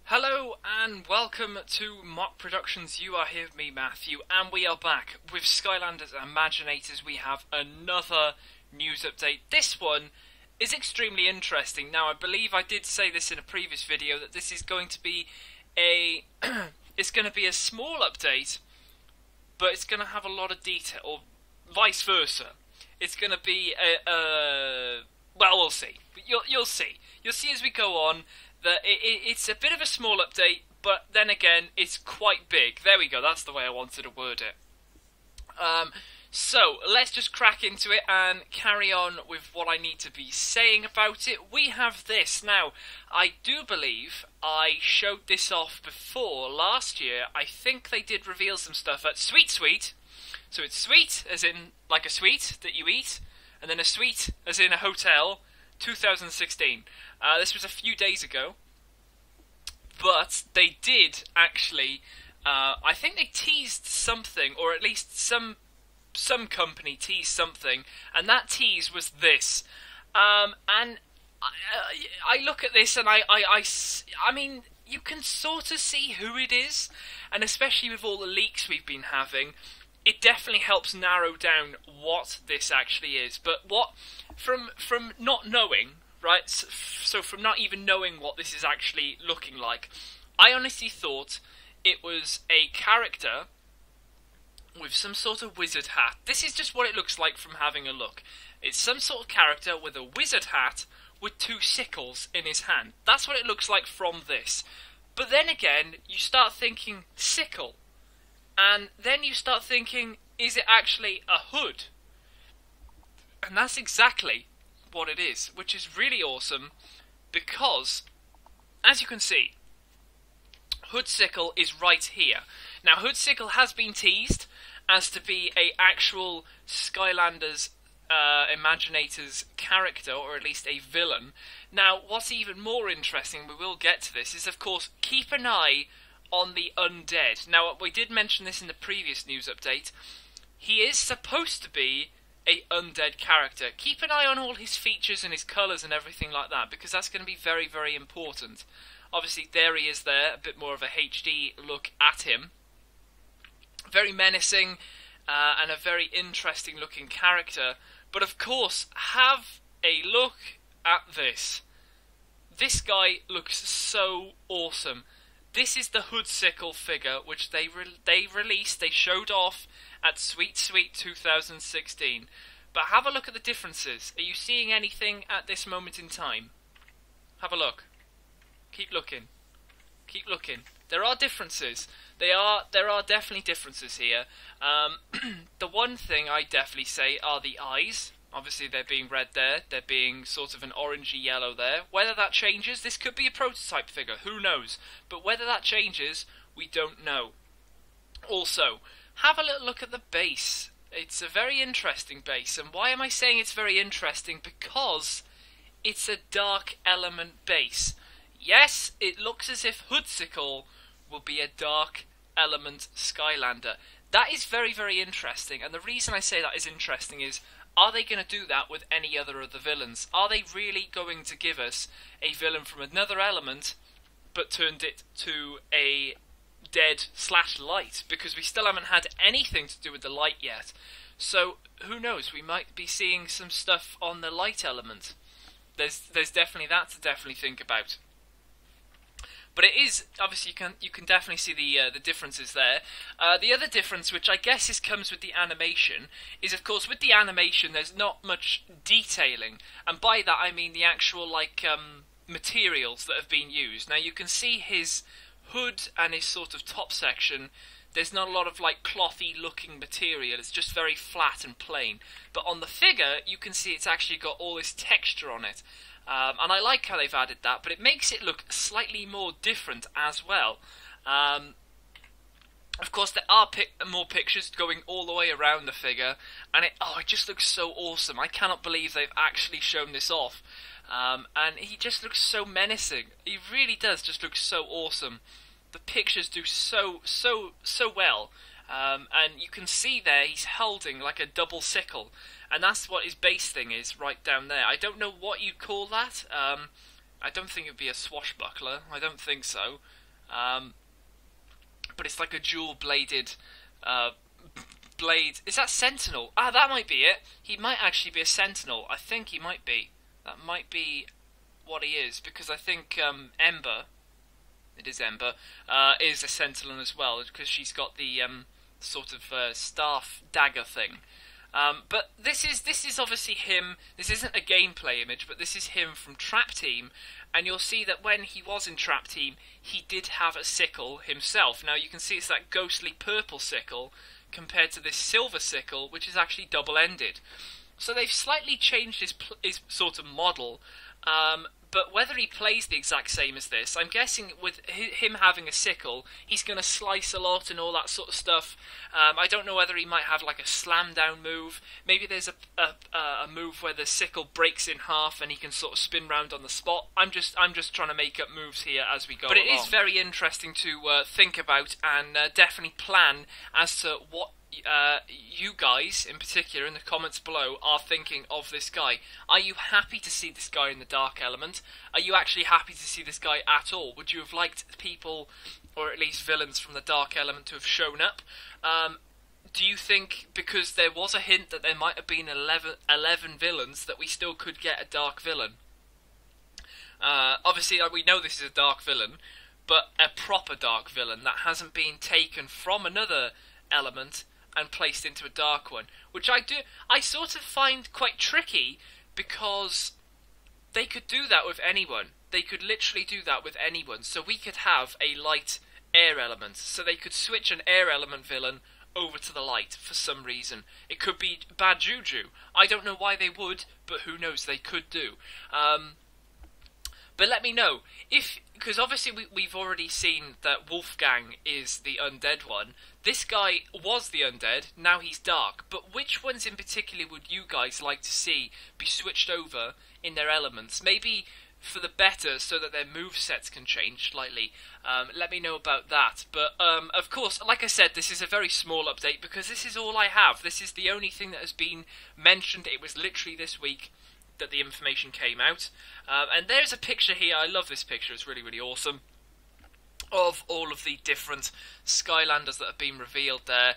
Hello and welcome to Mock Productions. You are here with me, Matthew, and we are back with Skylanders and Imaginators. We have another news update. This one is extremely interesting. Now, I believe I did say this in a previous video that this is going to be a it's going to be a small update, but it's going to have a lot of detail, or vice versa. It's going to be well, we'll see. You'll see. You'll see as we go on. That it's a bit of a small update, but then again, it's quite big. There we go, that's the way I wanted to word it. So, let's just crack into it and carry on with what I need to be saying about it. We have this. Now, I do believe I showed this off before last year. I think they did reveal some stuff at Sweet Sweet. So it's sweet, as in like a sweet that you eat, and then a suite, as in a hotel, 2016. This was a few days ago, but they did actually, I think they teased something, or at least some company teased something, and that tease was this. And I look at this and I mean, you can sort of see who it is, and especially with all the leaks we've been having, it definitely helps narrow down what this actually is. But what, from not knowing, right, so from not even knowing what this is actually looking like, I honestly thought it was a character with some sort of wizard hat. This is just what it looks like from having a look. It's some sort of character with a wizard hat with two sickles in his hand. That's what it looks like from this. But then again, you start thinking sickle. And then you start thinking, is it actually a hood? And that's exactly what it is, which is really awesome, because, as you can see, Hood Sickle is right here. Now, Hood Sickle has been teased as to be a actual Skylanders Imaginators character, or at least a villain. Now, what's even more interesting, we will get to this, is of course, keep an eye on the undead. Now, we did mention this in the previous news update. He is supposed to be a undead character. Keep an eye on all his features and his colours and everything like that, because that's going to be very, very important. Obviously, there he is there, a bit more of a HD look at him. Very menacing, and a very interesting looking character. But of course, have a look at this. This guy looks so awesome. This is the Hood Sickle figure, which they released, they showed off at Sweet Sweet 2016. But have a look at the differences. Are you seeing anything at this moment in time? Have a look. Keep looking. Keep looking. There are differences. There are definitely differences here. The one thing I definitely say are the eyes. Obviously, they're being red there. They're being sort of an orangey yellow there. Whether that changes, this could be a prototype figure. Who knows? But whether that changes, we don't know. Also, have a little look at the base. It's a very interesting base. And why am I saying it's very interesting? Because it's a dark element base. Yes, it looks as if Hoodsickle will be a dark element Skylander. That is very, very interesting. And the reason I say that is interesting is, are they going to do that with any other of the villains? Are they really going to give us a villain from another element, but turned it to a dead/light? Because we still haven't had anything to do with the light yet. So, who knows? We might be seeing some stuff on the light element. There's definitely that to definitely think about. But it is, obviously, you can definitely see the differences there. The other difference, which I guess comes with the animation, is of course with the animation there's not much detailing, and by that I mean the actual materials that have been used. Now you can see his hood and his sort of top section. There's not a lot of clothy looking material. It's just very flat and plain. But on the figure you can see it's actually got all this texture on it. And I like how they've added that, but it makes it look slightly more different as well. Of course, there are more pictures going all the way around the figure, and it just looks so awesome. I cannot believe they've actually shown this off. And he just looks so menacing. He really does just look so awesome. The pictures do so well. And you can see there he's holding like a double sickle, and that's what his base thing is right down there. I don't know what you'd call that. I don't think it would be a swashbuckler. I don't think so. But it's like a dual-bladed blade. Is that Sentinel? Ah, that might be it. He might actually be a Sentinel. I think he might be. That might be what he is, because I think Ember, it is Ember, is a Sentinel as well, because she's got the sort of staff dagger thing. But this is obviously him. This isn't a gameplay image, but this is him from Trap Team, and you'll see that when he was in Trap Team, he did have a sickle himself. Now you can see it's that ghostly purple sickle compared to this silver sickle, which is actually double-ended. So they've slightly changed his sort of model. But whether he plays the exact same as this, I'm guessing with him having a sickle, he's going to slice a lot and all that sort of stuff. I don't know whether he might have like a slam down move. Maybe there's a move where the sickle breaks in half and he can sort of spin round on the spot. I'm just trying to make up moves here as we go along. But it is very interesting to think about and definitely plan as to what you guys, in particular, in the comments below, are thinking of this guy. Are you happy to see this guy in the Dark Element? Are you actually happy to see this guy at all? Would you have liked people, or at least villains from the Dark Element, to have shown up? Do you think, because there was a hint that there might have been 11 villains, that we still could get a Dark Villain? Obviously, we know this is a Dark Villain, but a proper Dark Villain that hasn't been taken from another element and placed into a dark one, which I sort of find quite tricky, because they could do that with anyone. They could literally do that with anyone. So we could have a light air element, so they could switch an air element villain over to the light for some reason. It could be bad juju. I don't know why they would, but who knows, they could do. But let me know, because obviously we've already seen that Wolfgang is the undead one. This guy was the undead, now he's dark. But which ones in particular would you guys like to see be switched over in their elements? Maybe for the better, so that their movesets can change slightly. Let me know about that. But of course, like I said, this is a very small update, because this is all I have. This is the only thing that has been mentioned. It was literally this week that the information came out. And there's a picture here. I love this picture. It's really, really awesome. Of all of the different Skylanders that have been revealed there.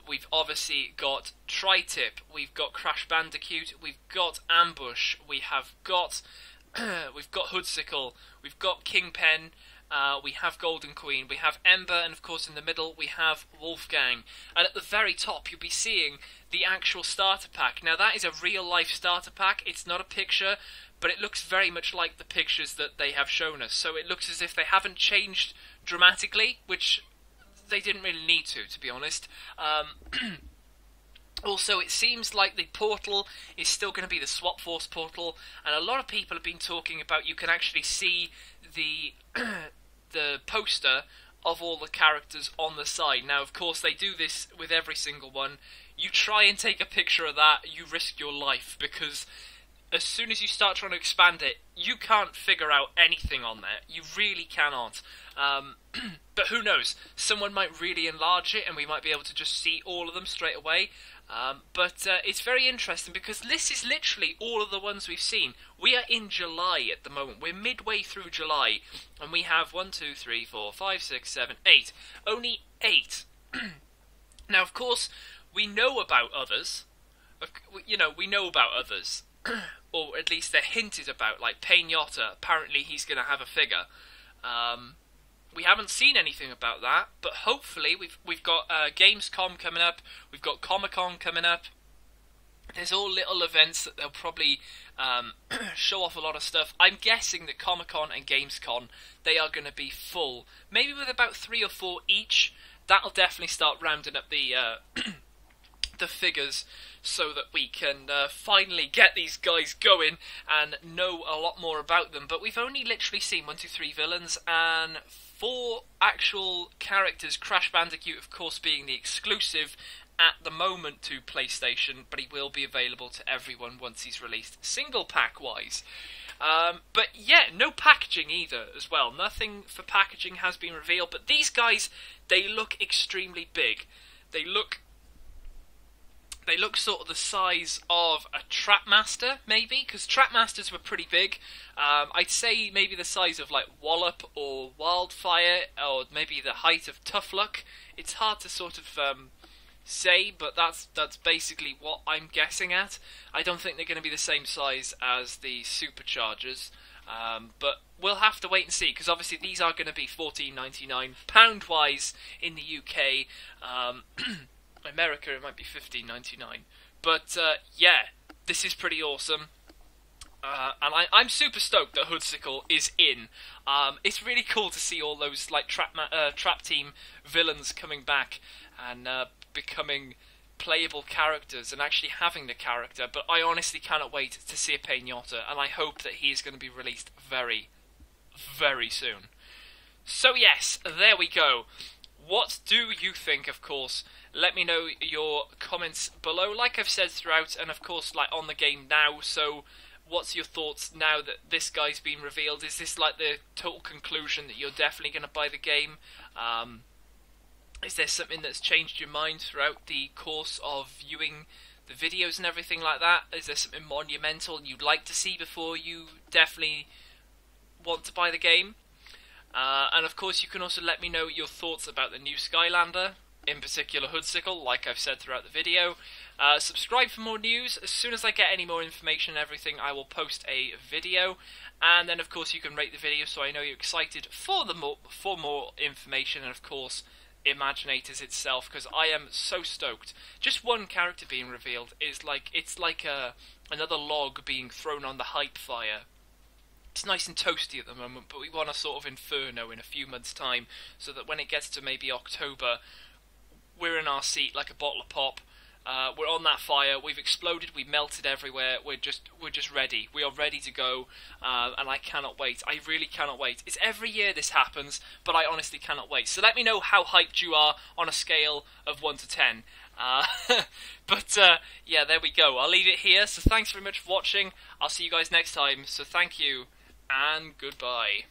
We've obviously got Tri-Tip. We've got Crash Bandicoot. We've got Ambush. We have got we've got Hoodsickle. We've got Kingpin. We have Golden Queen. We have Ember, and of course in the middle we have Wolfgang. And at the very top you'll be seeing the actual starter pack. Now that is a real life starter pack. It's not a picture, but it looks very much like the pictures that they have shown us. So it looks as if they haven't changed dramatically, which they didn't really need to be honest. Also, it seems like the portal is still going to be the Swap Force portal, and a lot of people have been talking about you can actually see the the poster of all the characters on the side. Now, of course, they do this with every single one. You try and take a picture of that, you risk your life, because as soon as you start trying to expand it, you can't figure out anything on there. You really cannot. But who knows? Someone might really enlarge it, and we might be able to just see all of them straight away. But it's very interesting, because this is literally all of the ones we've seen. We are in July at the moment. We're midway through July, and we have 1, 2, 3, 4, 5, 6, 7, 8. Only 8. Now, of course, we know about others. We know about others. Or at least they're hinted about, like Pain-Yotta. Apparently he's going to have a figure. We haven't seen anything about that, but hopefully we've got Gamescom coming up, we've got Comic-Con coming up. There's all little events that they'll probably show off a lot of stuff. I'm guessing that Comic-Con and Gamescom, they are going to be full, maybe with about 3 or 4 each. That'll definitely start rounding up the the figures, so that we can finally get these guys going and know a lot more about them. But we've only literally seen 1, 2, 3 villains and 4 actual characters. Crash Bandicoot, of course, being the exclusive at the moment to PlayStation, but he will be available to everyone once he's released, single pack wise. But yeah, no packaging either as well. Nothing for packaging has been revealed, but these guys, they look extremely big. They look They look sort of the size of a Trapmaster, maybe, because Trapmasters were pretty big. I'd say maybe the size of like Wallop or Wildfire, or maybe the height of Tough Luck. It's hard to sort of say, but that's basically what I'm guessing at. I don't think they're going to be the same size as the Superchargers, but we'll have to wait and see, because obviously these are going to be £14.99 pound-wise in the UK. America, it might be $15.99. But yeah, this is pretty awesome. And I'm super stoked that Sickle is in. It's really cool to see all those like trap team villains coming back and becoming playable characters and actually having the character. But I honestly cannot wait to see a Pinata, and I hope that he is going to be released very, very soon. So yes, there we go. What do you think, of course? Let me know your comments below, like I've said throughout, and of course, like on the game now. So, what's your thoughts now that this guy's been revealed? Is this like the total conclusion that you're definitely going to buy the game? Is there something that's changed your mind throughout the course of viewing the videos and everything like that? Is there something monumental you'd like to see before you definitely want to buy the game? And of course, you can also let me know your thoughts about the new Skylander, in particular Sickle, like I've said throughout the video. Subscribe for more news. As soon as I get any more information and everything, I will post a video. And then, of course, you can rate the video so I know you're excited for more information, and of course, Imaginators itself, because I am so stoked. Just one character being revealed is like another log being thrown on the hype fire. It's nice and toasty at the moment, but we want a sort of inferno in a few months' time, so that when it gets to maybe October, we're in our seat like a bottle of pop. We're on that fire. We've exploded. We've melted everywhere. We're just ready. We are ready to go, and I cannot wait. I really cannot wait. It's every year this happens, but I honestly cannot wait. So let me know how hyped you are on a scale of 1 to 10. But yeah, there we go. I'll leave it here. So thanks very much for watching. I'll see you guys next time. So thank you, and goodbye.